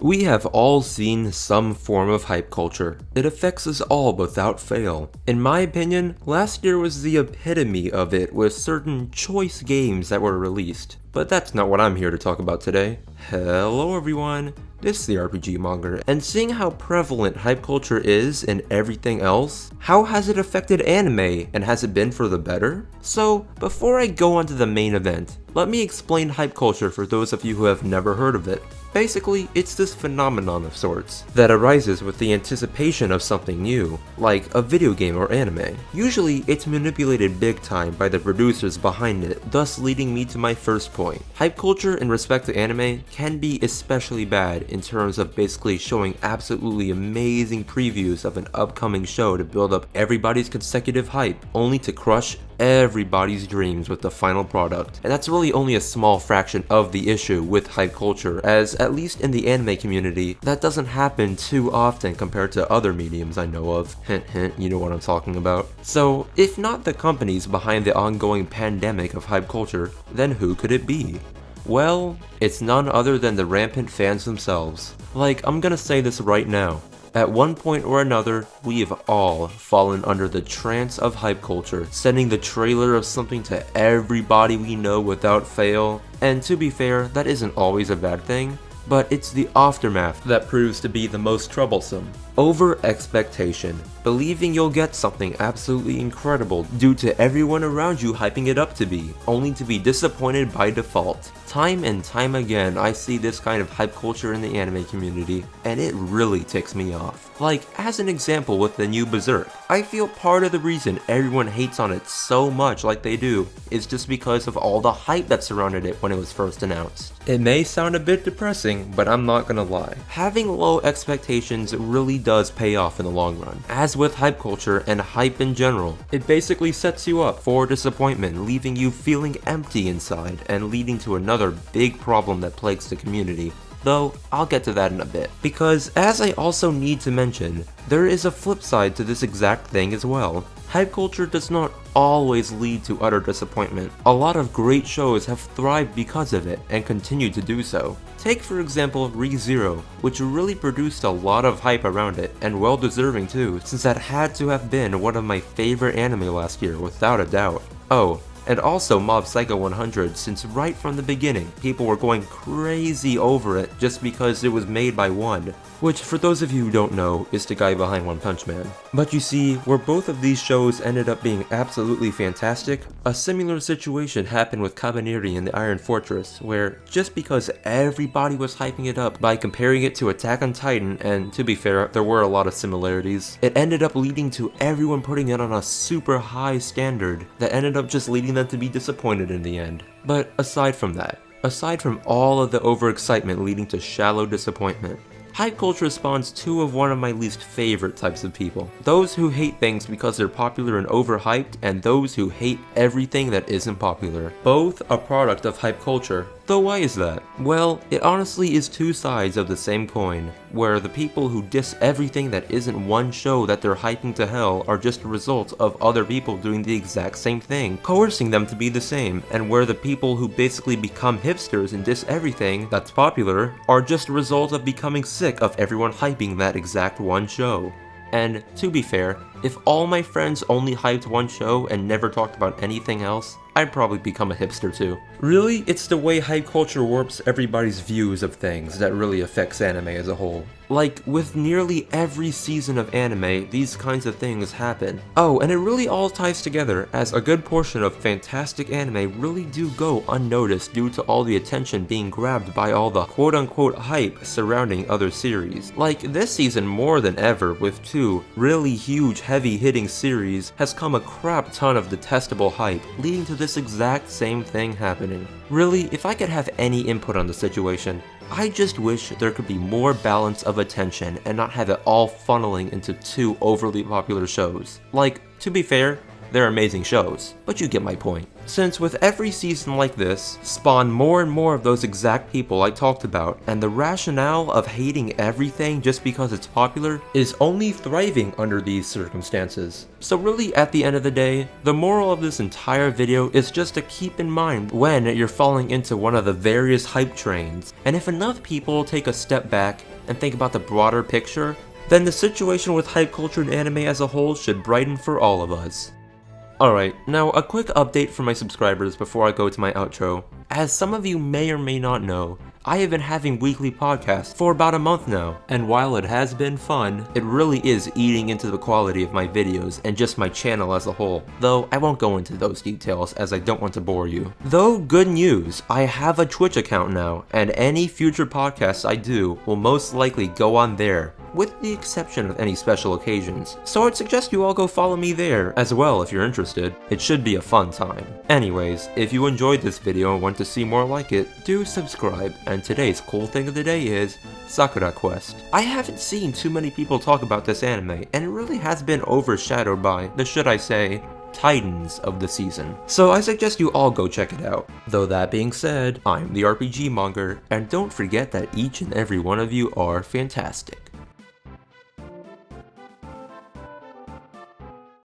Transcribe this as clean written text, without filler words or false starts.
We have all seen some form of hype culture. It affects us all without fail. In my opinion, last year was the epitome of it with certain choice games that were released. But that's not what I'm here to talk about today. Hello everyone, this is the RPG Monger, and seeing how prevalent hype culture is in everything else, how has it affected anime, and has it been for the better? So, before I go on to the main event, let me explain hype culture for those of you who have never heard of it. Basically, it's this phenomenon of sorts that arises with the anticipation of something new, like a video game or anime. Usually, it's manipulated big time by the producers behind it, thus leading me to my first point. Hype culture in respect to anime can be especially bad in terms of basically showing absolutely amazing previews of an upcoming show to build up everybody's consecutive hype, only to crush everybody's dreams with the final product. And that's really only a small fraction of the issue with hype culture, as at least in the anime community, that doesn't happen too often compared to other mediums I know of. Hint hint, you know what I'm talking about. So, if not the companies behind the ongoing pandemic of hype culture, then who could it be? Well, it's none other than the rampant fans themselves. Like, I'm gonna say this right now. At one point or another, we have all fallen under the trance of hype culture, sending the trailer of something to everybody we know without fail. And to be fair, that isn't always a bad thing, but it's the aftermath that proves to be the most troublesome. Over-expectation, believing you'll get something absolutely incredible due to everyone around you hyping it up to be, only to be disappointed by default. Time and time again, I see this kind of hype culture in the anime community, and it really ticks me off. Like, as an example with the new Berserk, I feel part of the reason everyone hates on it so much like they do is just because of all the hype that surrounded it when it was first announced. It may sound a bit depressing, but I'm not gonna lie. Having low expectations really does pay off in the long run. As with hype culture and hype in general, it basically sets you up for disappointment, leaving you feeling empty inside and leading to another big problem that plagues the community. Though, I'll get to that in a bit. Because, as I also need to mention, there is a flip side to this exact thing as well. Hype culture does not always lead to utter disappointment. A lot of great shows have thrived because of it, and continue to do so. Take for example Re:Zero, which really produced a lot of hype around it, and well deserving too, since that had to have been one of my favorite anime last year without a doubt. Oh, and also Mob Psycho 100, since right from the beginning, people were going crazy over it just because it was made by One, which for those of you who don't know, is the guy behind One Punch Man. But you see, where both of these shows ended up being absolutely fantastic, a similar situation happened with Kabaneri and the Iron Fortress, where just because everybody was hyping it up by comparing it to Attack on Titan, and to be fair, there were a lot of similarities, it ended up leading to everyone putting it on a super high standard that ended up just leading them to be disappointed in the end. But aside from that, aside from all of the overexcitement leading to shallow disappointment, hype culture spawns two of one of my least favorite types of people. Those who hate things because they're popular and overhyped, and those who hate everything that isn't popular. Both a product of hype culture. Though why is that? Well, it honestly is two sides of the same coin, where the people who diss everything that isn't one show that they're hyping to hell are just a result of other people doing the exact same thing, coercing them to be the same, and where the people who basically become hipsters and diss everything that's popular are just a result of becoming sick of everyone hyping that exact one show. And to be fair, if all my friends only hyped one show and never talked about anything else, I'd probably become a hipster too. Really, it's the way hype culture warps everybody's views of things that really affects anime as a whole. Like, with nearly every season of anime, these kinds of things happen. Oh, and it really all ties together, as a good portion of fantastic anime really do go unnoticed due to all the attention being grabbed by all the quote-unquote hype surrounding other series. Like, this season more than ever, with two really huge heavy-hitting series, has come a crap ton of detestable hype, leading to this exact same thing happening. Really, if I could have any input on the situation, I just wish there could be more balance of attention and not have it all funneling into two overly popular shows. Like, to be fair, they're amazing shows, but you get my point. Since with every season like this, spawn more and more of those exact people I talked about, and the rationale of hating everything just because it's popular is only thriving under these circumstances. So really, at the end of the day, the moral of this entire video is just to keep in mind when you're falling into one of the various hype trains, and if enough people take a step back and think about the broader picture, then the situation with hype culture and anime as a whole should brighten for all of us. Alright, now a quick update for my subscribers before I go to my outro. As some of you may or may not know, I have been having weekly podcasts for about a month now, and while it has been fun, it really is eating into the quality of my videos and just my channel as a whole, though I won't go into those details as I don't want to bore you. Though good news, I have a Twitch account now, and any future podcasts I do will most likely go on there, with the exception of any special occasions. So I'd suggest you all go follow me there as well if you're interested. It should be a fun time. Anyways, if you enjoyed this video and want to see more like it, do subscribe, and today's cool thing of the day is Sakura Quest. I haven't seen too many people talk about this anime, and it really has been overshadowed by the, should I say, titans of the season. So I suggest you all go check it out. Though that being said, I'm the RPG Monger, and don't forget that each and every one of you are fantastic.